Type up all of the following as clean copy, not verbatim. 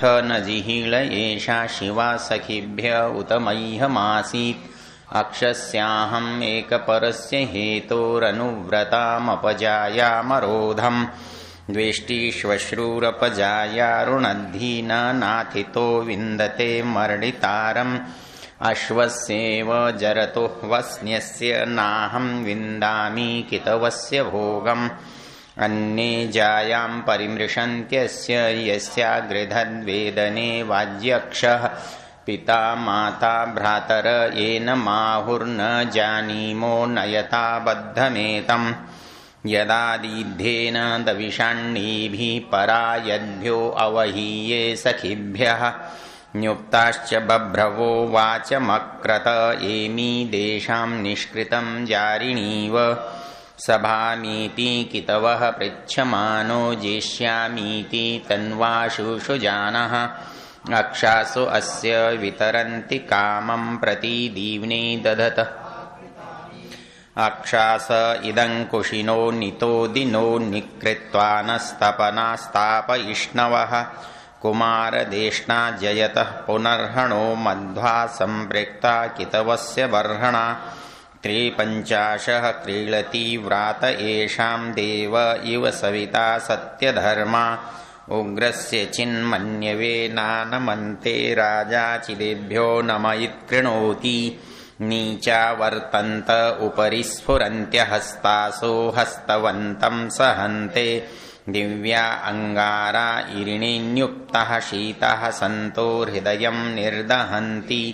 Myth न जिहीळ एषा शिवा सखिभ्य उत मह्यमासीत् अक्षस्याहम् एकपरस्य हेतोरनुव्रतामपजायामरोधम् द्वेष्टिश्वश्रूरपजायारुणद्धीन नाथितो विन्दते मर्डितारम् अश्वस्येव जरतो वस्न्यस्य नाहं विन्दामि कितवस्य भोगम् अन्ये जायां परिमृशन्त्यस्य यस्याग्रधद्वेदने वाज्यक्षः पिता माता भ्रातर येन माहुर्न जानीमो नयता बद्धमेतम् यदादिध्येन दविषाण्णीभिः परायद्भ्यो अवहीये सखिभ्यः न्युक्ताश्च बभ्रवो वाचमक्रत एमी देशां निष्कृतं जारिणीव सभामीति कितवः पृच्छमानो जेष्यामीति तन्वाशुषुजानः अक्षासो अस्य वितरन्ति कामं प्रतिदीव्ने दधत अक्षास इदं कुशिनो नितो दिनो निकृत्वा नस्तपनास्तापयिष्णवः कुमारदेष्णा जयतः पुनर्हणो मध्वा सम्पृक्ता कितवस्य बर्हणा त्रिपञ्चाशः क्रीळति व्रात येषां देव इव सविता सत्यधर्मा उग्रस्य चिन्मन्यवे नानमन्ते राजा चिदेभ्यो नमयित्कृणोति नीचा वर्तन्त उपरि स्फुरन्त्यहस्तासो हस्तवन्तं सहन्ते दिव्या अंगारा इरिणीन्युक्तः शीतः सन्तो हृदयं निर्दहन्ति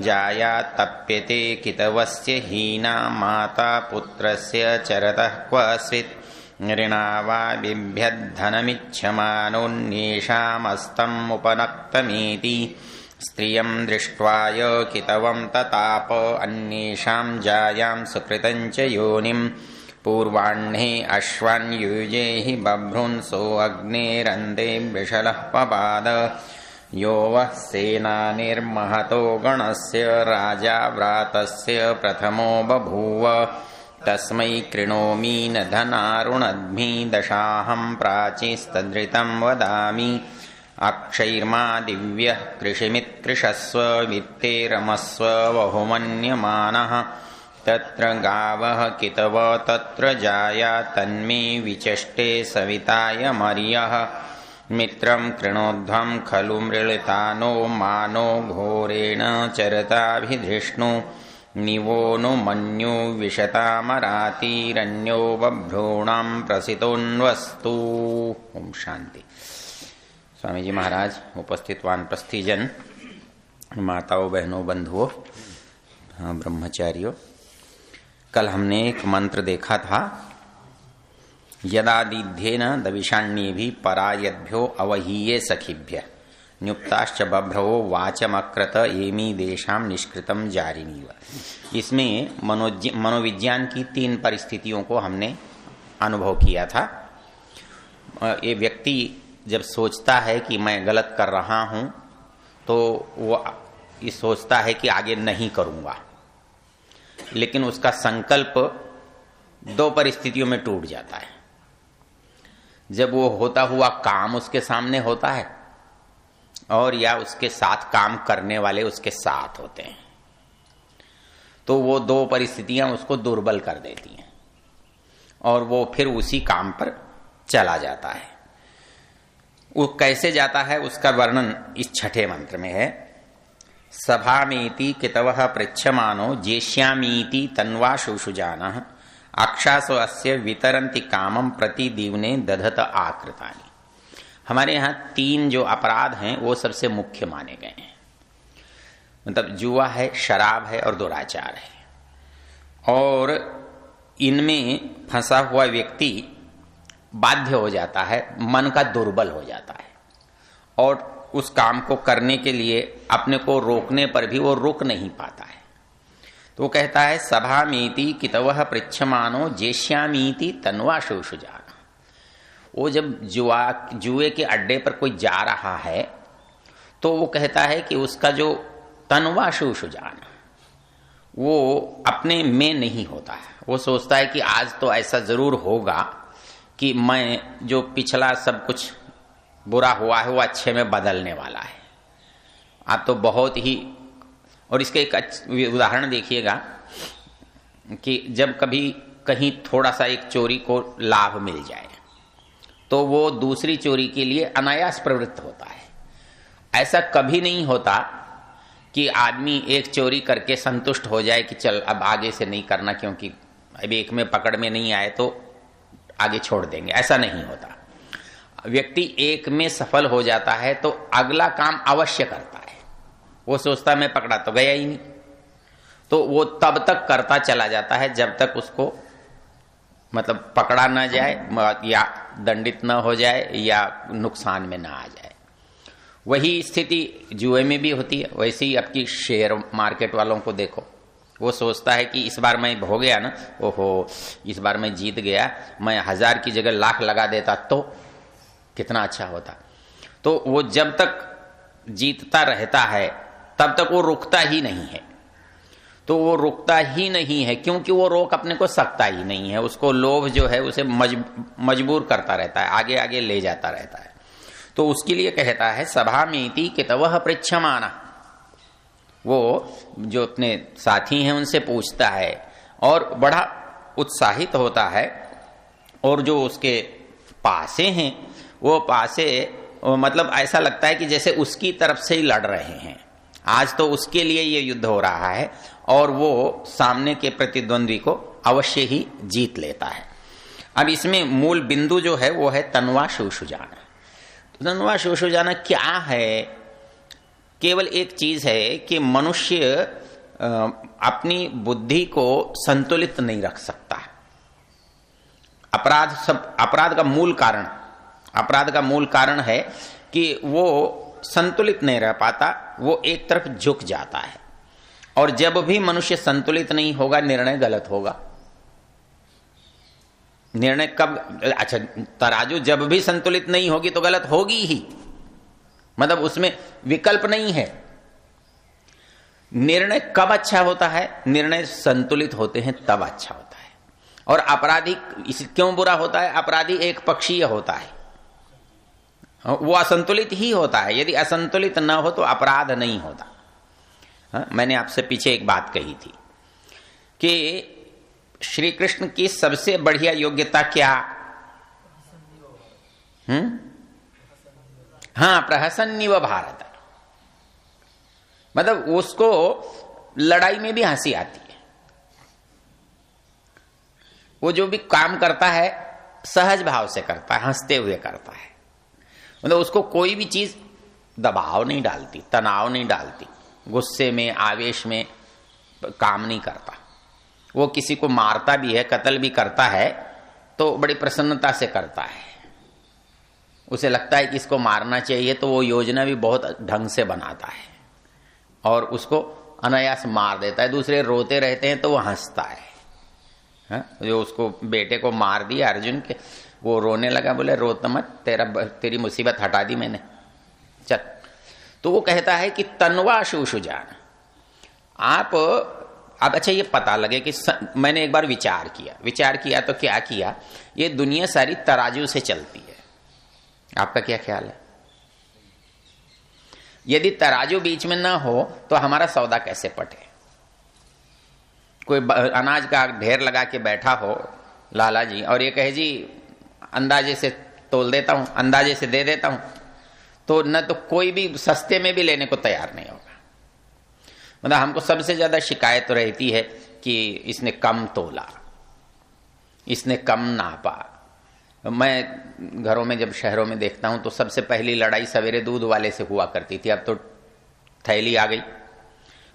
जाया तप्यते कितवस्य हीना माता पुत्रस्य चरतः क्वचित् नृणा वा बिभ्यद्धनमिच्छमानोऽन्येषामस्तम् उपनक्तमेति स्त्रियं दृष्ट्वाय कितवं तताप अन्येषां जायां सुकृतं च योनिम् पूर्वाह्णे अश्वान् युजेहि बभ्रुन्सो अग्नेरन्दे वृषलः पपाद यो वः सेनानिर्महतो गणस्य राजा व्रातस्य प्रथमो बभूव तस्मै कृणोमि न धनारुणद्भि दशाहं प्राचीस्तदृतं वदामि अक्षैर्मा दिव्यः कृषिमित्कृषस्व वित्ते रमस्व बहुमन्यमानः तत्र गावः कितव तत्र जाया तन्मे विचष्टे सविताय मर्यः मित्रं कृणोध्वं खलु मृळितानो मानो घोरेण चरताभिधृष्णु निवो नु मन्यु विशतामरातिरन्यो बभ्रूणां प्रसितोन्वस्तु। ओम शांति। स्वामी जी महाराज, उपस्थित वानप्रस्थीजन, माताओं बहनों बंधुओं ब्रह्मचारियों, कल हमने एक मंत्र देखा था, यदादिध्येन दविषाण्येभिः परायद्भ्यो अवहीये सखिभ्यः न्युक्ताश्च बभ्रवो वाचमक्रत एमी देशां निष्कृतं जारिणीव। इसमें मनोविज्ञान की 3 परिस्थितियों को हमने अनुभव किया था। ये व्यक्ति जब सोचता है कि मैं गलत कर रहा हूं तो वो ये सोचता है कि आगे नहीं करूंगा, लेकिन उसका संकल्प 2 परिस्थितियों में टूट जाता है। जब वो होता हुआ काम उसके सामने होता है और या उसके साथ काम करने वाले उसके साथ होते हैं, तो वो 2 परिस्थितियां उसको दुर्बल कर देती हैं और वो फिर उसी काम पर चला जाता है। वो कैसे जाता है उसका वर्णन इस 6ठे मंत्र में है। सभामीति कितवः पृच्छमानो जेष्यामीति तन्वा शुशुजानः अक्षासो अस्य वितरन्ति कामं प्रतिदीवने दधत आकृतानि। हमारे यहाँ 3 जो अपराध हैं वो सबसे मुख्य माने गए हैं। मतलब जुआ है, शराब है और दुराचार है। और इनमें फंसा हुआ व्यक्ति बाध्य हो जाता है, मन का दुर्बल हो जाता है और उस काम को करने के लिए अपने को रोकने पर भी वो रुक नहीं पाता है। तो वो कहता है सभामीति कितवः पृच्छमानो जेष्यामीति तन्वा शुशुजान। वो जब जुए के अड्डे पर कोई जा रहा है तो वो कहता है कि उसका जो तन्वा शुशुजान वो अपने में नहीं होता है। वो सोचता है कि आज तो ऐसा जरूर होगा कि मैं जो पिछला सब कुछ बुरा हुआ है वो अच्छे में बदलने वाला है। आप तो बहुत ही, और इसका एक उदाहरण देखिएगा कि जब कभी कहीं थोड़ा सा एक चोरी को लाभ मिल जाए तो वो दूसरी चोरी के लिए अनायास प्रवृत्त होता है। ऐसा कभी नहीं होता कि आदमी एक चोरी करके संतुष्ट हो जाए कि चल अब आगे से नहीं करना, क्योंकि अब एक में पकड़ में नहीं आए तो आगे छोड़ देंगे, ऐसा नहीं होता। व्यक्ति एक में सफल हो जाता है तो अगला काम अवश्य करता है। वो सोचता है मैं पकड़ा तो गया ही नहीं, तो वो तब तक करता चला जाता है जब तक उसको मतलब पकड़ा ना जाए या दंडित ना हो जाए या नुकसान में ना आ जाए। वही स्थिति जुए में भी होती है। वैसे ही आपकी शेयर मार्केट वालों को देखो, वो सोचता है कि इस बार मैं हो गया ना, ओहो इस बार मैं जीत गया, मैं 1000 की जगह लाख लगा देता तो कितना अच्छा होता। तो वो जब तक जीतता रहता है तब तक वो रुकता ही नहीं है। तो वो रुकता ही नहीं है क्योंकि वो रोक अपने को सकता ही नहीं है। उसको लोभ जो है उसे मजबूर करता रहता है, आगे आगे ले जाता रहता है। तो उसके लिए कहता है सभा मीति कितवह पृच्छमाना। वो जो अपने साथी हैं उनसे पूछता है और बड़ा उत्साहित होता है, और जो उसके पासे हैं वो पासे मतलब ऐसा लगता है कि जैसे उसकी तरफ से ही लड़ रहे हैं। आज तो उसके लिए ये युद्ध हो रहा है और वो सामने के प्रतिद्वंद्वी को अवश्य ही जीत लेता है। अब इसमें मूल बिंदु जो है वो है तन्वा शुशुजाना। तन्वा शुशुजाना क्या है? केवल एक चीज है कि मनुष्य अपनी बुद्धि को संतुलित नहीं रख सकता। अपराध का मूल कारण है कि वो संतुलित नहीं रह पाता, वो एक तरफ झुक जाता है। और जब भी मनुष्य संतुलित नहीं होगा निर्णय गलत होगा। निर्णय कब? अच्छा, तराजू जब भी संतुलित नहीं होगी तो गलत होगी ही, मतलब उसमें विकल्प नहीं है। निर्णय कब अच्छा होता है? निर्णय संतुलित होते हैं तब अच्छा होता है। और अपराधी क्यों बुरा होता है? अपराधी एक पक्षीय होता है, वो असंतुलित ही होता है। यदि असंतुलित न हो तो अपराध नहीं होता। मैंने आपसे पीछे एक बात कही थी कि श्री कृष्ण की सबसे बढ़िया योग्यता क्या? हाँ, प्रहसन्निव भारत। मतलब उसको लड़ाई में भी हंसी आती है। वो जो भी काम करता है सहज भाव से करता है, हंसते हुए करता है। मतलब उसको कोई भी चीज दबाव नहीं डालती, तनाव नहीं डालती, गुस्से में आवेश में काम नहीं करता। वो किसी को मारता भी है, कत्ल भी करता है तो बड़ी प्रसन्नता से करता है। उसे लगता है कि इसको मारना चाहिए तो वो योजना भी बहुत ढंग से बनाता है और उसको अनायास मार देता है। दूसरे रोते रहते हैं तो वो हंसता है। जो उसको बेटे को मार दिया अर्जुन के, वो रोने लगा, बोले रोत मत, तेरी मुसीबत हटा दी मैंने, चल। तो वो कहता है कि तन्वा शुशुजान। आप अब अच्छा ये पता लगे कि मैंने एक बार विचार किया तो क्या किया? ये दुनिया सारी तराजू से चलती है। आपका क्या ख्याल है? यदि तराजू बीच में ना हो तो हमारा सौदा कैसे पटे? कोई अनाज का ढेर लगा के बैठा हो लाला जी और ये कहे जी अंदाजे से तोल देता हूं, अंदाजे से दे देता हूं, तो न तो कोई भी सस्ते में भी लेने को तैयार नहीं होगा। मतलब हमको सबसे ज्यादा शिकायत रहती है कि इसने कम तोला, इसने कम नापा। मैं घरों में जब शहरों में देखता हूं तो सबसे पहली लड़ाई सवेरे दूध वाले से हुआ करती थी। अब तो थैली आ गई,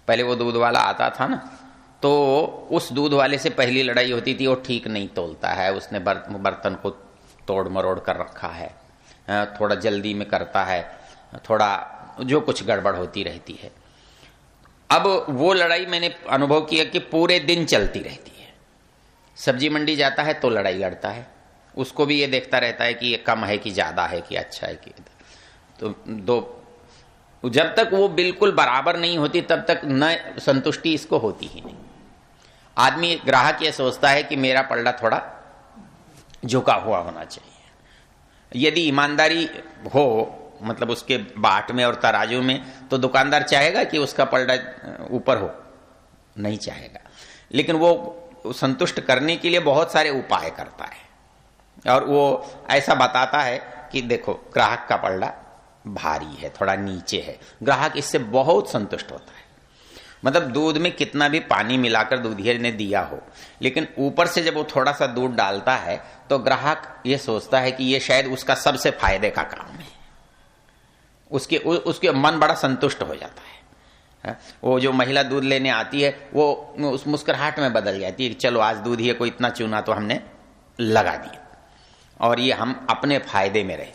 पहले वो दूध वाला आता था ना, तो उस दूध वाले से पहली लड़ाई होती थी। वो ठीक नहीं तोलता है, उसने बर्तन को तोड़ मरोड़ कर रखा है, थोड़ा जल्दी में करता है, थोड़ा जो कुछ गड़बड़ होती रहती है। अब वो लड़ाई मैंने अनुभव किया कि पूरे दिन चलती रहती है। सब्जी मंडी जाता है तो लड़ाई लड़ता है, उसको भी ये देखता रहता है कि ये कम है कि ज्यादा है कि अच्छा है कि, तो जब तक वो बिल्कुल बराबर नहीं होती तब तक न संतुष्टि इसको होती ही नहीं। आदमी ग्राहक ये सोचता है कि मेरा पल्ला थोड़ा झुका हुआ होना चाहिए, यदि ईमानदारी हो मतलब उसके बाट में और तराजू में, तो दुकानदार चाहेगा कि उसका पलड़ा ऊपर हो? नहीं चाहेगा। लेकिन वो संतुष्ट करने के लिए बहुत सारे उपाय करता है और वो ऐसा बताता है कि देखो ग्राहक का पलड़ा भारी है, थोड़ा नीचे है। ग्राहक इससे बहुत संतुष्ट होता है। मतलब दूध में कितना भी पानी मिलाकर दूधिया ने दिया हो, लेकिन ऊपर से जब वो थोड़ा सा दूध डालता है तो ग्राहक ये सोचता है कि ये शायद उसका सबसे फायदे का काम है। उसके मन बड़ा संतुष्ट हो जाता है। वो जो महिला दूध लेने आती है वो उस मुस्कुराहट में बदल जाती है कि चलो आज दूधिया को इतना चूना तो हमने लगा दिया और ये हम अपने फायदे में रहे।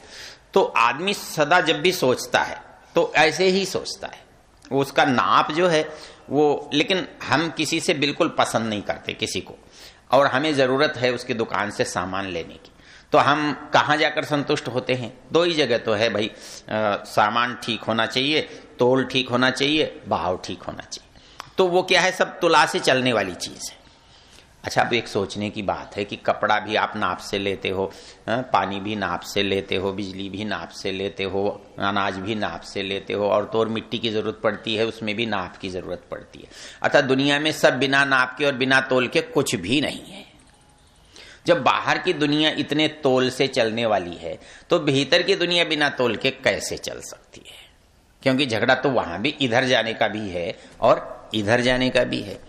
तो आदमी सदा जब भी सोचता है तो ऐसे ही सोचता है। वो उसका नाप जो है वो, लेकिन हम किसी से बिल्कुल पसंद नहीं करते किसी को, और हमें जरूरत है उसकी दुकान से सामान लेने की, तो हम कहाँ जाकर संतुष्ट होते हैं? दो ही जगह तो है भाई, सामान ठीक होना चाहिए, तोल ठीक होना चाहिए, भाव ठीक होना चाहिए। तो वो क्या है, सब तुला से चलने वाली चीज है। अच्छा, अब एक सोचने की बात है कि कपड़ा भी आप नाप से लेते हो, पानी भी नाप से लेते हो, बिजली भी नाप से लेते हो, अनाज भी नाप से लेते हो, और तो और मिट्टी की जरूरत पड़ती है, उसमें भी नाप की जरूरत पड़ती है। अतः दुनिया में सब बिना नाप के और बिना तोल के कुछ भी नहीं है। जब बाहर की दुनिया इतने तोल से चलने वाली है तो भीतर की दुनिया बिना तोल के कैसे चल सकती है? क्योंकि झगड़ा तो वहां भी इधर जाने का भी है और इधर जाने का भी है।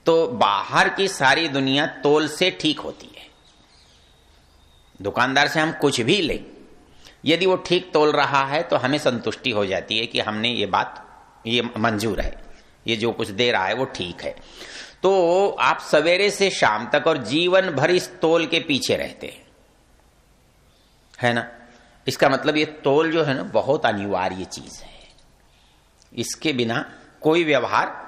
तो बाहर की सारी दुनिया तोल से ठीक होती है। दुकानदार से हम कुछ भी लें, यदि वो ठीक तोल रहा है तो हमें संतुष्टि हो जाती है कि हमने ये बात, ये मंजूर है, ये जो कुछ दे रहा है वो ठीक है। तो आप सवेरे से शाम तक और जीवन भर इस तोल के पीछे रहते हैं, है ना? इसका मतलब ये तोल जो है ना बहुत अनिवार्य चीज है। इसके बिना कोई व्यवहार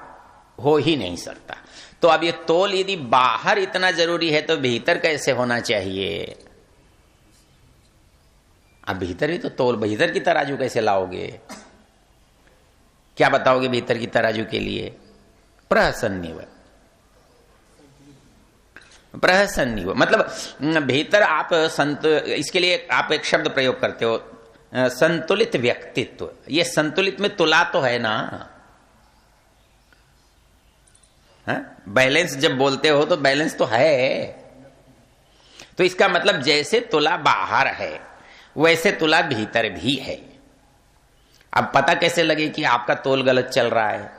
हो ही नहीं सकता। तो अब ये तोल यदि बाहर इतना जरूरी है तो भीतर कैसे होना चाहिए? अब भीतर ही तो तोल, भीतर की तराजू कैसे लाओगे? क्या बताओगे भीतर की तराजू के लिए? प्रहसन्निव, प्रहसन्निव मतलब भीतर आप इसके लिए आप एक शब्द प्रयोग करते हो, संतुलित व्यक्तित्व। ये संतुलित में तुला तो है ना, बैलेंस जब बोलते हो तो बैलेंस तो है। तो इसका मतलब जैसे तुला बाहर है वैसे तुला भीतर भी है। अब पता कैसे लगे कि आपका तोल गलत चल रहा है?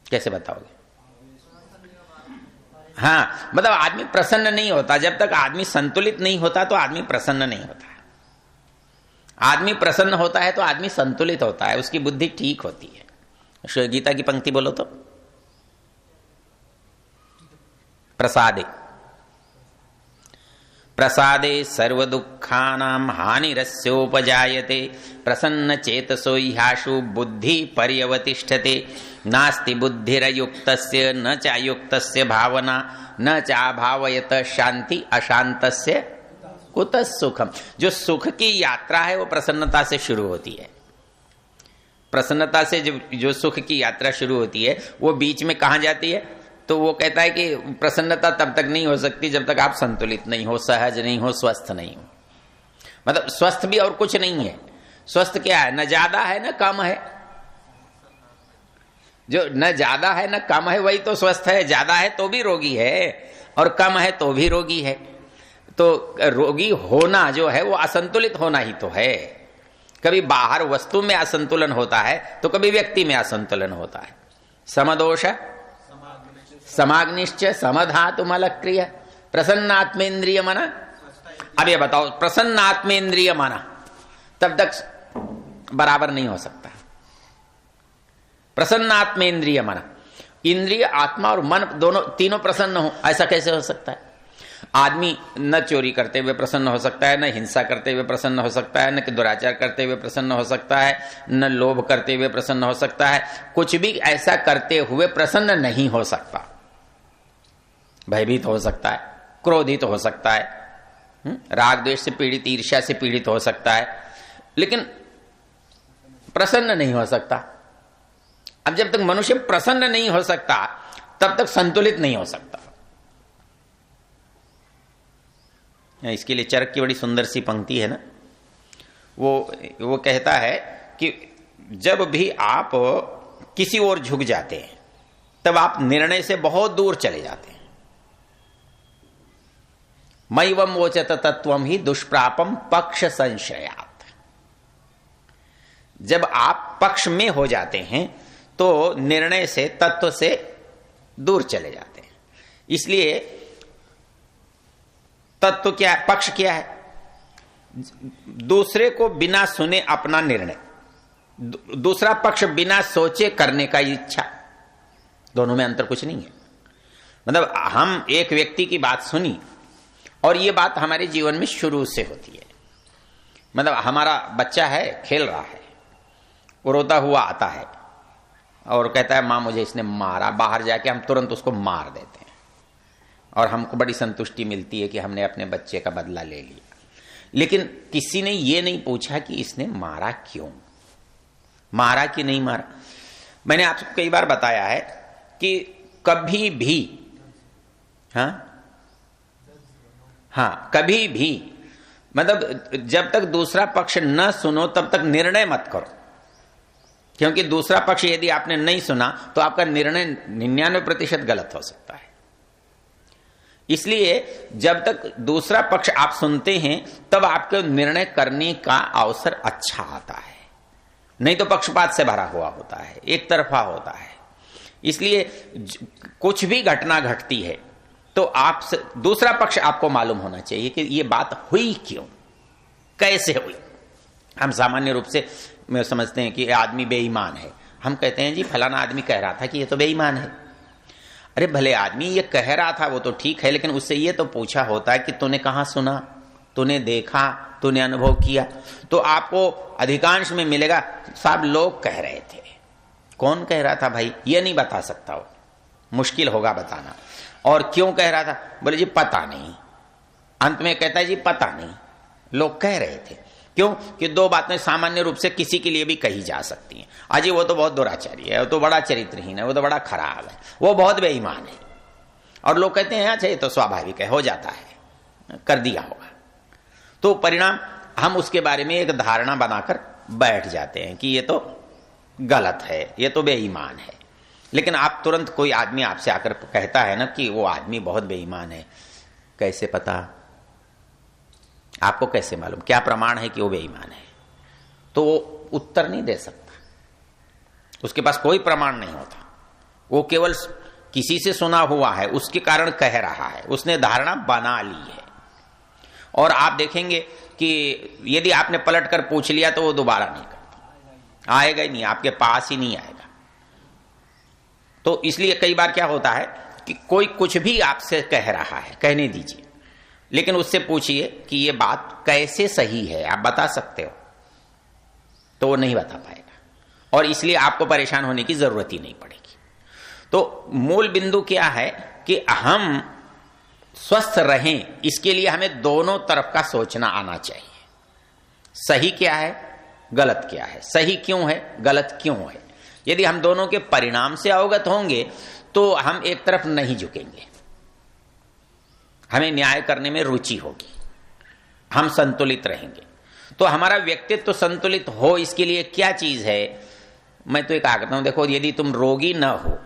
कैसे बताओगे? हाँ, मतलब आदमी प्रसन्न नहीं होता जब तक आदमी संतुलित नहीं होता, तो आदमी प्रसन्न नहीं होता। आदमी प्रसन्न होता है तो आदमी संतुलित होता है, उसकी बुद्धि ठीक होती है। गीता की पंक्ति बोलो तो, प्रसादे प्रसादे सर्व दुखानां हानिरस्योपजायते प्रसन्न चेतसो ह्याशु बुद्धि पर्यवतिष्ठते नास्ति बुद्धिरयुक्तस्य न चायुक्तस्य भावना न चाभावयत शांति अशांतस्य कुतः सुखम। जो सुख की यात्रा है वो प्रसन्नता से शुरू होती है। प्रसन्नता से जो सुख की यात्रा शुरू होती है वो बीच में कहां जाती है? तो वो कहता है कि प्रसन्नता तब तक नहीं हो सकती जब तक आप संतुलित नहीं हो, सहज नहीं हो, स्वस्थ नहीं हो। मतलब स्वस्थ भी और कुछ नहीं है। स्वस्थ क्या है? न ज्यादा है न कम है। जो न ज्यादा है न कम है वही तो स्वस्थ है। ज्यादा है तो भी रोगी है और कम है तो भी रोगी है। तो रोगी होना जो है वो असंतुलित होना ही तो है। कभी बाहर वस्तु में असंतुलन होता है तो कभी व्यक्ति में असंतुलन होता है। समदोष समाग्निश्च समधातुमल क्रिय प्रसन्नात्मेन्द्रिय मना। अब ये बताओ, प्रसन्नात्मेन्द्रिय मना तब तक बराबर नहीं हो सकता। प्रसन्नात्मेन्द्रिय मना, इंद्रिय, आत्मा और मन दोनों तीनों प्रसन्न हो, ऐसा कैसे हो सकता है? आदमी न चोरी करते हुए प्रसन्न हो सकता है, न हिंसा करते हुए प्रसन्न हो सकता है, न दुराचार करते हुए प्रसन्न हो सकता है, न लोभ करते हुए प्रसन्न हो सकता है। कुछ भी ऐसा करते हुए प्रसन्न नहीं हो सकता। भयभीत हो सकता है, क्रोधित हो सकता है, राग द्वेष से पीड़ित, ईर्ष्या से पीड़ित हो सकता है, लेकिन प्रसन्न नहीं हो सकता। अब जब तक मनुष्य प्रसन्न नहीं हो सकता तब तक संतुलित नहीं हो सकता। इसके लिए चरक की बड़ी सुंदर सी पंक्ति है ना, वो कहता है कि जब भी आप किसी ओर झुक जाते हैं तब आप निर्णय से बहुत दूर चले जाते हैं। मैवम वोचत तत्वम ही दुष्प्रापम पक्ष संशयात। जब आप पक्ष में हो जाते हैं तो निर्णय से, तत्व से दूर चले जाते हैं। इसलिए तत्व क्या है, पक्ष क्या है? दूसरे को बिना सुने अपना निर्णय, दूसरा पक्ष बिना सोचे करने का इच्छा, दोनों में अंतर कुछ नहीं है। मतलब हम एक व्यक्ति की बात सुनी और ये बात हमारे जीवन में शुरू से होती है। मतलब हमारा बच्चा है, खेल रहा है, वो रोता हुआ आता है और कहता है मां मुझे इसने मारा। बाहर जाके हम तुरंत उसको मार देते हैं और हमको बड़ी संतुष्टि मिलती है कि हमने अपने बच्चे का बदला ले लिया। लेकिन किसी ने ये नहीं पूछा कि इसने मारा क्यों, मारा कि नहीं मारा। मैंने आपको कई बार बताया है कि कभी भी कभी भी मतलब जब तक दूसरा पक्ष न सुनो तब तक निर्णय मत करो, क्योंकि दूसरा पक्ष यदि आपने नहीं सुना तो आपका निर्णय 99% गलत हो सकता है। इसलिए जब तक दूसरा पक्ष आप सुनते हैं तब आपके निर्णय करने का अवसर अच्छा आता है, नहीं तो पक्षपात से भरा हुआ होता है, एक तरफा होता है। इसलिए कुछ भी घटना घटती है तो आप दूसरा पक्ष आपको मालूम होना चाहिए कि ये बात हुई क्यों, कैसे हुई। हम सामान्य रूप से समझते हैं कि आदमी बेईमान है। हम कहते हैं जी फलाना आदमी कह रहा था कि ये तो बेईमान है। अरे भले आदमी ये कह रहा था वो तो ठीक है, लेकिन उससे ये तो पूछा होता है कि तूने कहां सुना, तूने देखा, तूने अनुभव किया। तो आपको अधिकांश में मिलेगा साहब लोग कह रहे थे। कौन कह रहा था भाई, ये नहीं बता सकता, वो मुश्किल होगा बताना। और क्यों कह रहा था, बोले जी पता नहीं। अंत में कहता है जी पता नहीं, लोग कह रहे थे। क्यों कि दो बातें सामान्य रूप से किसी के लिए भी कही जा सकती हैं। अजी वो तो बहुत दुराचारी है, वो तो बड़ा चरित्रहीन है, वो तो बड़ा खराब है, वो बहुत बेईमान है। और लोग कहते हैं अच्छा ये तो स्वाभाविक है, हो जाता है, कर दिया होगा। तो परिणाम हम उसके बारे में एक धारणा बनाकर बैठ जाते हैं कि ये तो गलत है, ये तो बेईमान है। लेकिन आप तुरंत, कोई आदमी आपसे आकर कहता है ना कि वो आदमी बहुत बेईमान है, कैसे पता, आपको कैसे मालूम, क्या प्रमाण है कि वो बेईमान है? तो वो उत्तर नहीं दे सकता, उसके पास कोई प्रमाण नहीं होता। वो केवल किसी से सुना हुआ है, उसके कारण कह रहा है, उसने धारणा बना ली है। और आप देखेंगे कि यदि आपने पलट कर पूछ लिया तो वो दोबारा नहीं करता, आएगा ही नहीं, आपके पास ही नहीं आएगा। तो इसलिए कई बार क्या होता है कि कोई कुछ भी आपसे कह रहा है, कहने दीजिए, लेकिन उससे पूछिए कि ये बात कैसे सही है, आप बता सकते हो, तो वो नहीं बता पाएगा। और इसलिए आपको परेशान होने की जरूरत ही नहीं पड़ेगी। तो मूल बिंदु क्या है कि हम स्वस्थ रहें, इसके लिए हमें दोनों तरफ का सोचना आना चाहिए। सही क्या है, गलत क्या है, सही क्यों है, गलत क्यों है। यदि हम दोनों के परिणाम से अवगत होंगे तो हम एक तरफ नहीं झुकेंगे, हमें न्याय करने में रुचि होगी, हम संतुलित रहेंगे। तो हमारा व्यक्तित्व तो संतुलित हो, इसके लिए क्या चीज है? मैं तो एक कहता हूं, देखो यदि तुम रोगी न हो,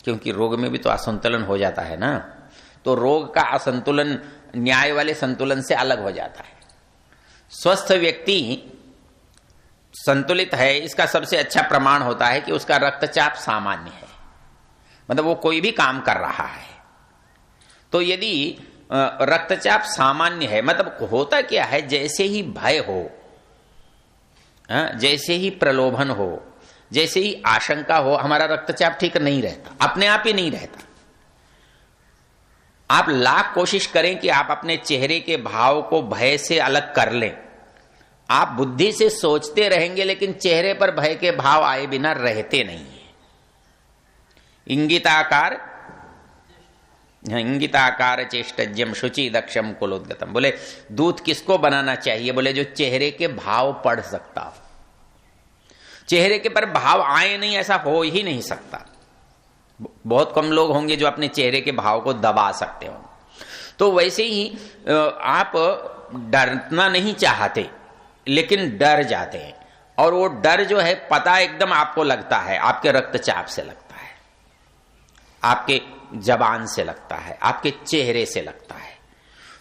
क्योंकि रोग में भी तो असंतुलन हो जाता है ना, तो रोग का असंतुलन न्याय वाले संतुलन से अलग हो जाता है। स्वस्थ व्यक्ति संतुलित है, इसका सबसे अच्छा प्रमाण होता है कि उसका रक्तचाप सामान्य है, मतलब वो कोई भी काम कर रहा है। तो यदि रक्तचाप सामान्य है, मतलब होता क्या है, जैसे ही भय हो, जैसे ही प्रलोभन हो, जैसे ही आशंका हो, हमारा रक्तचाप ठीक नहीं रहता, अपने आप ही नहीं रहता। आप लाख कोशिश करें कि आप अपने चेहरे के भाव को भय से अलग कर लें, आप बुद्धि से सोचते रहेंगे लेकिन चेहरे पर भय के भाव आए बिना रहते नहीं है। इंगिताकार चेष्टज्यम शुचि दक्षम कुलोद्गतम। बोले दूत किसको बनाना चाहिए? बोले जो चेहरे के भाव पढ़ सकता हो। चेहरे के पर भाव आए नहीं, ऐसा हो ही नहीं सकता। बहुत कम लोग होंगे जो अपने चेहरे के भाव को दबा सकते हो। तो वैसे ही आप डरना नहीं चाहते लेकिन डर जाते हैं, और वो डर जो है पता एकदम आपको लगता है, आपके रक्तचाप से लगता है, आपके जबान से लगता है, आपके चेहरे से लगता है।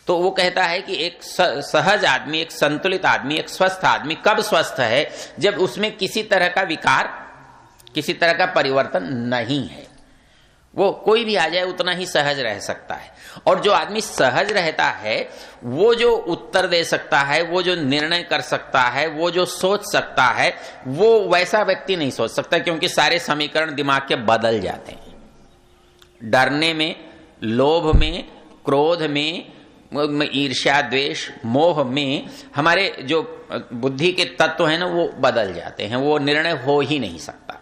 तो वो कहता है कि एक सहज आदमी, एक संतुलित आदमी, एक स्वस्थ आदमी कब स्वस्थ है? जब उसमें किसी तरह का विकार, किसी तरह का परिवर्तन नहीं है। वो कोई भी आ जाए उतना ही सहज रह सकता है। और जो आदमी सहज रहता है वो जो उत्तर दे सकता है, वो जो निर्णय कर सकता है, वो जो सोच सकता है, वो वैसा व्यक्ति नहीं सोच सकता, क्योंकि सारे समीकरण दिमाग के बदल जाते हैं। डरने में, लोभ में, क्रोध में, ईर्ष्या, द्वेष, मोह में हमारे जो बुद्धि के तत्व हैं ना वो बदल जाते हैं, वो निर्णय हो ही नहीं सकता।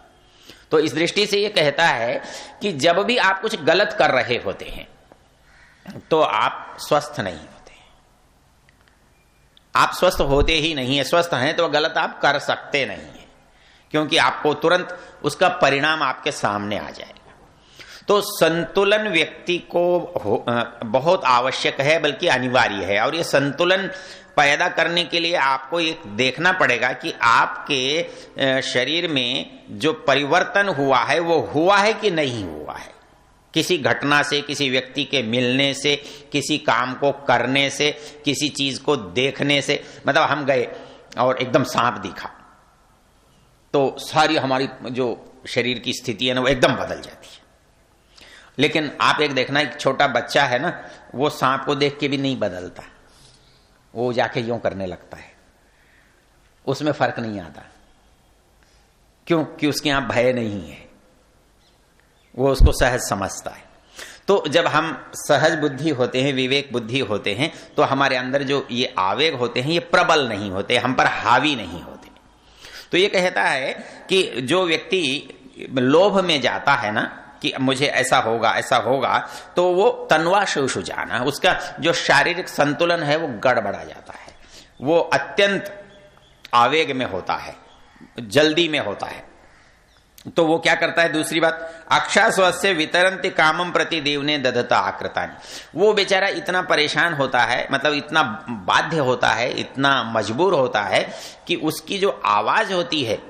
तो इस दृष्टि से ये कहता है कि जब भी आप कुछ गलत कर रहे होते हैं तो आप स्वस्थ नहीं होते, आप स्वस्थ होते ही नहीं है। स्वस्थ हैं तो गलत आप कर सकते नहीं है, क्योंकि आपको तुरंत उसका परिणाम आपके सामने आ जाएगा। तो संतुलन व्यक्ति को बहुत आवश्यक है, बल्कि अनिवार्य है। और ये संतुलन पैदा करने के लिए आपको एक देखना पड़ेगा कि आपके शरीर में जो परिवर्तन हुआ है वो हुआ है कि नहीं हुआ है। किसी घटना से, किसी व्यक्ति के मिलने से, किसी काम को करने से, किसी चीज को देखने से। मतलब हम गए और एकदम सांप दिखा तो सारी हमारी जो शरीर की स्थिति है ना वो एकदम बदल जाती है। लेकिन आप एक देखना, एक छोटा बच्चा है ना, वो सांप को देख के भी नहीं बदलता, वो जाके यूं करने लगता है, उसमें फर्क नहीं आता। क्यों? कि उसके यहां भय नहीं है, वो उसको सहज समझता है। तो जब हम सहज बुद्धि होते हैं, विवेक बुद्धि होते हैं, तो हमारे अंदर जो ये आवेग होते हैं ये प्रबल नहीं होते, हम पर हावी नहीं होते। तो ये कहता है कि जो व्यक्ति लोभ में जाता है ना कि मुझे ऐसा होगा, ऐसा होगा, तो वो तन्वा शुजाना, उसका जो शारीरिक संतुलन है वो गड़बड़ा जाता है, वो अत्यंत आवेग में होता है, जल्दी में होता है। तो वो क्या करता है? दूसरी बात, अक्षास्वस्य वितरन्ति कामम प्रति देवने दधता आकृतानि। वो बेचारा इतना परेशान होता है, मतलब इतना बाध्य होता है, इतना मजबूर होता है कि उसकी जो आवाज होती है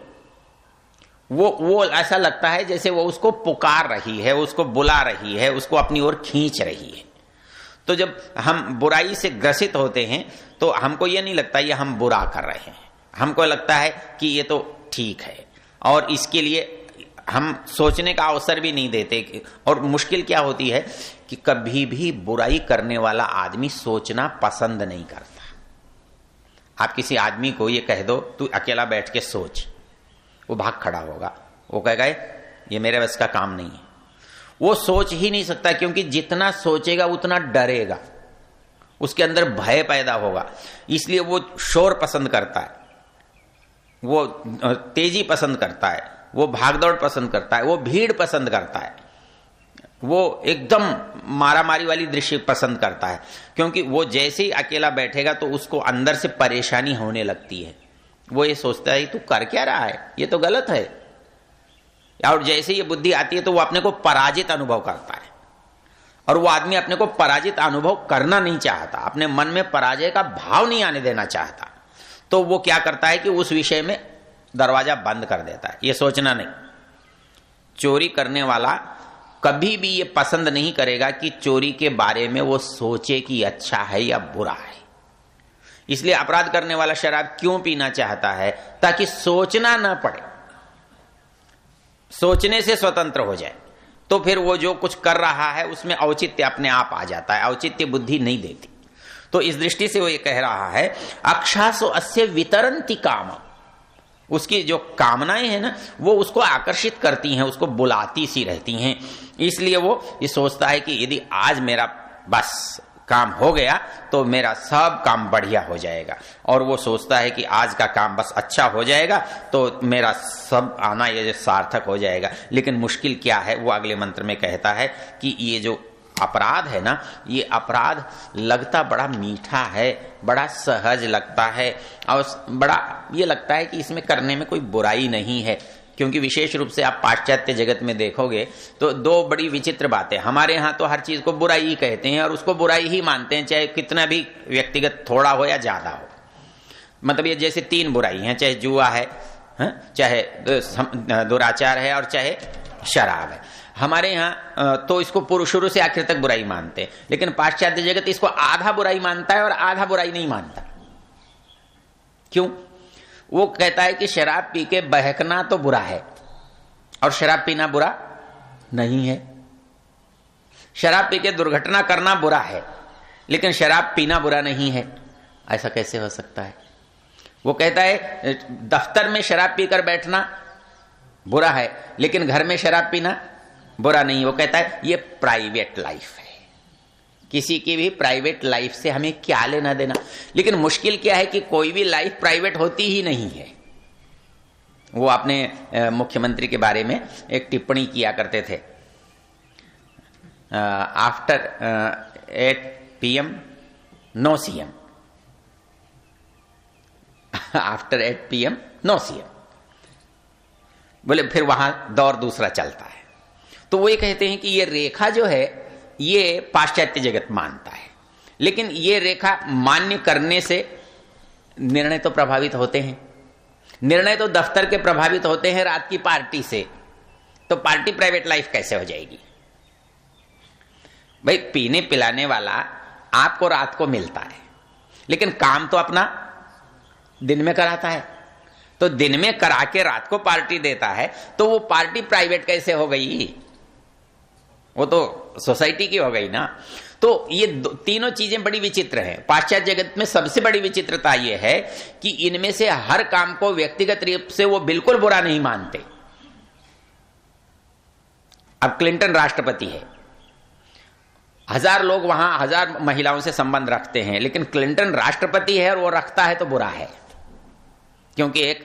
वो ऐसा लगता है जैसे वो उसको पुकार रही है, उसको बुला रही है, उसको अपनी ओर खींच रही है। तो जब हम बुराई से ग्रसित होते हैं तो हमको ये नहीं लगता ये हम बुरा कर रहे हैं, हमको लगता है कि ये तो ठीक है, और इसके लिए हम सोचने का अवसर भी नहीं देते। और मुश्किल क्या होती है कि कभी भी बुराई करने वाला आदमी सोचना पसंद नहीं करता। आप किसी आदमी को ये कह दो तू अकेला बैठ के सोच, वो भाग खड़ा होगा, वो कहेगा ये मेरे बस का काम नहीं है। वो सोच ही नहीं सकता, क्योंकि जितना सोचेगा उतना डरेगा, उसके अंदर भय पैदा होगा। इसलिए वो शोर पसंद करता है, वो तेजी पसंद करता है, वो भागदौड़ पसंद करता है, वो भीड़ पसंद करता है, वो एकदम मारामारी वाली दृश्य पसंद करता है। क्योंकि वो जैसे ही अकेला बैठेगा तो उसको अंदर से परेशानी होने लगती है। वो ये सोचता है तू कर क्या रहा है, ये तो गलत है। और जैसे ये बुद्धि आती है तो वो अपने को पराजित अनुभव करता है, और वो आदमी अपने को पराजित अनुभव करना नहीं चाहता, अपने मन में पराजय का भाव नहीं आने देना चाहता। तो वो क्या करता है कि उस विषय में दरवाजा बंद कर देता है, ये सोचना नहीं। चोरी करने वाला कभी भी ये पसंद नहीं करेगा कि चोरी के बारे में वो सोचे कि अच्छा है या बुरा है। इसलिए अपराध करने वाला शराब क्यों पीना चाहता है? ताकि सोचना ना पड़े, सोचने से स्वतंत्र हो जाए। तो फिर वो जो कुछ कर रहा है उसमें औचित्य अपने आप आ जाता है, औचित्य बुद्धि नहीं देती। तो इस दृष्टि से वो ये कह रहा है अक्षासो अस्य वितरन्ति काम, उसकी जो कामनाएं हैं ना वो उसको आकर्षित करती हैं, उसको बुलाती सी रहती हैं। इसलिए वो ये सोचता है कि यदि आज मेरा बस काम हो गया तो मेरा सब काम बढ़िया हो जाएगा, और वो सोचता है कि आज का काम बस अच्छा हो जाएगा तो मेरा सब आना ये सार्थक हो जाएगा। लेकिन मुश्किल क्या है, वो अगले मंत्र में कहता है कि ये जो अपराध है ना, ये अपराध लगता बड़ा मीठा है, बड़ा सहज लगता है, और बड़ा ये लगता है कि इसमें करने में कोई बुराई नहीं है। क्योंकि विशेष रूप से आप पाश्चात्य जगत में देखोगे तो दो बड़ी विचित्र बातें। हमारे यहाँ तो हर चीज को बुराई ही कहते हैं और उसको बुराई ही मानते हैं, चाहे कितना भी व्यक्तिगत थोड़ा हो या ज्यादा हो। मतलब ये जैसे 3 बुराई हैं, चाहे जुआ है, चाहे दुराचार है और चाहे शराब है। हमारे यहाँ तो इसको शुरू से आखिर तक बुराई मानते हैं, लेकिन पाश्चात्य जगत इसको आधा बुराई मानता है और आधा बुराई नहीं मानता। क्यों? वो कहता है कि शराब पी के बहकना तो बुरा है और शराब पीना बुरा नहीं है। शराब पी के दुर्घटना करना बुरा है, लेकिन शराब पीना बुरा नहीं है। ऐसा कैसे हो सकता है? वो कहता है दफ्तर में शराब पीकर बैठना बुरा है, लेकिन घर में शराब पीना बुरा नहीं। वो कहता है ये प्राइवेट लाइफ है, किसी की भी प्राइवेट लाइफ से हमें क्या लेना देना। लेकिन मुश्किल क्या है कि कोई भी लाइफ प्राइवेट होती ही नहीं है। वो अपने मुख्यमंत्री के बारे में एक टिप्पणी किया करते थे, after 8 PM no CM, after 8 PM no CM। बोले फिर वहां दौर दूसरा चलता है। तो वो ये कहते हैं कि ये रेखा जो है ये पाश्चात्य जगत मानता है, लेकिन ये रेखा मान्य करने से निर्णय तो प्रभावित होते हैं। निर्णय तो दफ्तर के प्रभावित होते हैं रात की पार्टी से, तो पार्टी प्राइवेट लाइफ कैसे हो जाएगी? भाई पीने पिलाने वाला आपको रात को मिलता है, लेकिन काम तो अपना दिन में कराता है। तो दिन में करा के रात को पार्टी देता है, तो वो पार्टी प्राइवेट कैसे हो गई? वो तो सोसाइटी की हो गई ना। तो ये तीनों चीजें बड़ी विचित्र हैं। पाश्चात्य जगत में सबसे बड़ी विचित्रता ये है कि इनमें से हर काम को व्यक्तिगत रूप से वो बिल्कुल बुरा नहीं मानते। अब क्लिंटन राष्ट्रपति है, 1000 लोग वहां 1000 महिलाओं से संबंध रखते हैं, लेकिन क्लिंटन राष्ट्रपति है और वो रखता है तो बुरा है। क्योंकि एक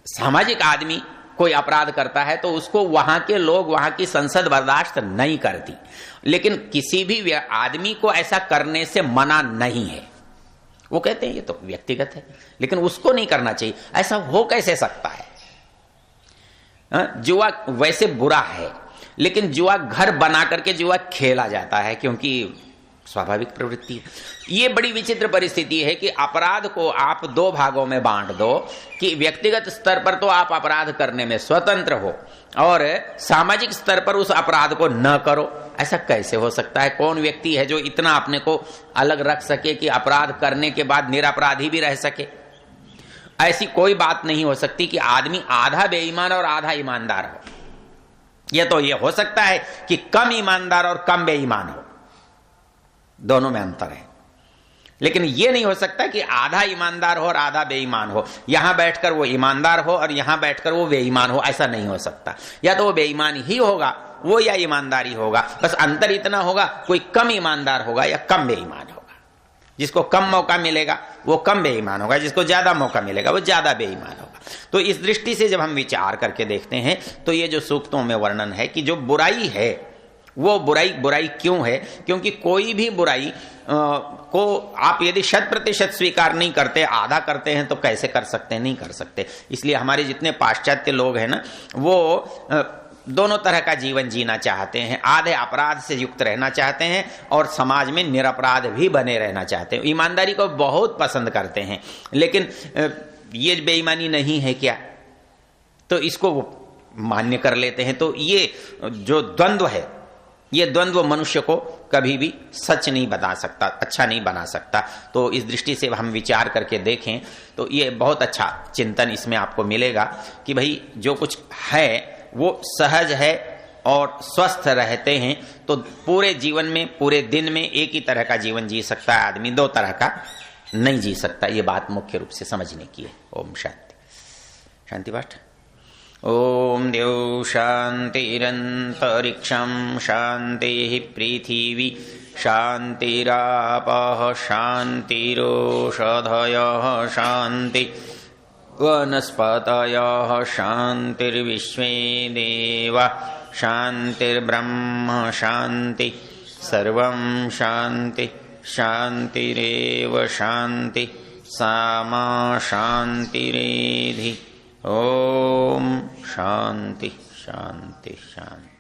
सामाजिक आदमी कोई अपराध करता है तो उसको वहां के लोग, वहां की संसद बर्दाश्त नहीं करती, लेकिन किसी भी आदमी को ऐसा करने से मना नहीं है। वो कहते हैं ये तो व्यक्तिगत है, लेकिन उसको नहीं करना चाहिए। ऐसा हो कैसे सकता है? जुआ वैसे बुरा है, लेकिन जुआ घर बना करके जुआ खेला जाता है, क्योंकि स्वाभाविक प्रवृत्ति है। ये बड़ी विचित्र परिस्थिति है कि अपराध को आप 2 भागों में बांट दो कि व्यक्तिगत स्तर पर तो आप अपराध करने में स्वतंत्र हो और सामाजिक स्तर पर उस अपराध को न करो। ऐसा कैसे हो सकता है? कौन व्यक्ति है जो इतना अपने को अलग रख सके कि अपराध करने के बाद निरपराधी भी रह सके? ऐसी कोई बात नहीं हो सकती कि आदमी आधा बेईमान और आधा ईमानदार हो। यह तो यह हो सकता है कि कम ईमानदार और कम बेईमान हो, दोनों में अंतर है। लेकिन यह नहीं हो सकता कि आधा ईमानदार हो और आधा बेईमान हो, यहां बैठकर वो ईमानदार हो और यहां बैठकर वो बेईमान हो। ऐसा नहीं हो सकता। या तो वो बेईमान ही होगा वो, या ईमानदारी होगा। बस अंतर इतना होगा, कोई कम ईमानदार होगा या कम बेईमान होगा। जिसको कम मौका मिलेगा वो कम बेईमान होगा, जिसको ज्यादा मौका मिलेगा वो ज्यादा बेईमान होगा। तो इस दृष्टि से जब हम विचार करके देखते हैं तो ये जो सूक्तों में वर्णन है कि जो बुराई है वो बुराई क्यों है? क्योंकि कोई भी बुराई को आप यदि 100% स्वीकार नहीं करते, आधा करते हैं, तो कैसे कर सकते हैं? नहीं कर सकते। इसलिए हमारे जितने पाश्चात्य लोग हैं ना, वो दोनों तरह का जीवन जीना चाहते हैं। आधे अपराध से युक्त रहना चाहते हैं और समाज में निरपराध भी बने रहना चाहते हैं। ईमानदारी को बहुत पसंद करते हैं, लेकिन ये बेईमानी नहीं है क्या, तो इसको वो मान्य कर लेते हैं। तो ये जो द्वंद्व है, ये द्वंद्व मनुष्य को कभी भी सच नहीं बता सकता, अच्छा नहीं बना सकता। तो इस दृष्टि से हम विचार करके देखें तो ये बहुत अच्छा चिंतन इसमें आपको मिलेगा कि भाई जो कुछ है वो सहज है और स्वस्थ रहते हैं तो पूरे जीवन में, पूरे दिन में एक ही तरह का जीवन जी सकता है आदमी, 2 तरह का नहीं जी सकता। ये बात मुख्य रूप से समझने की है। ओम शांति। शांति पाठ। ओम देव शांतिरंतरिक्षं शांति पृथिवी शांतिरापः शांतिरोषधयः शांति वनस्पतयः शांतिर्विश्वे देवा शांतिर्ब्रह्म शांति सर्वं शांति शांतिरेव शांति सामा शांतिरेधि ओम शांति शांति शांति।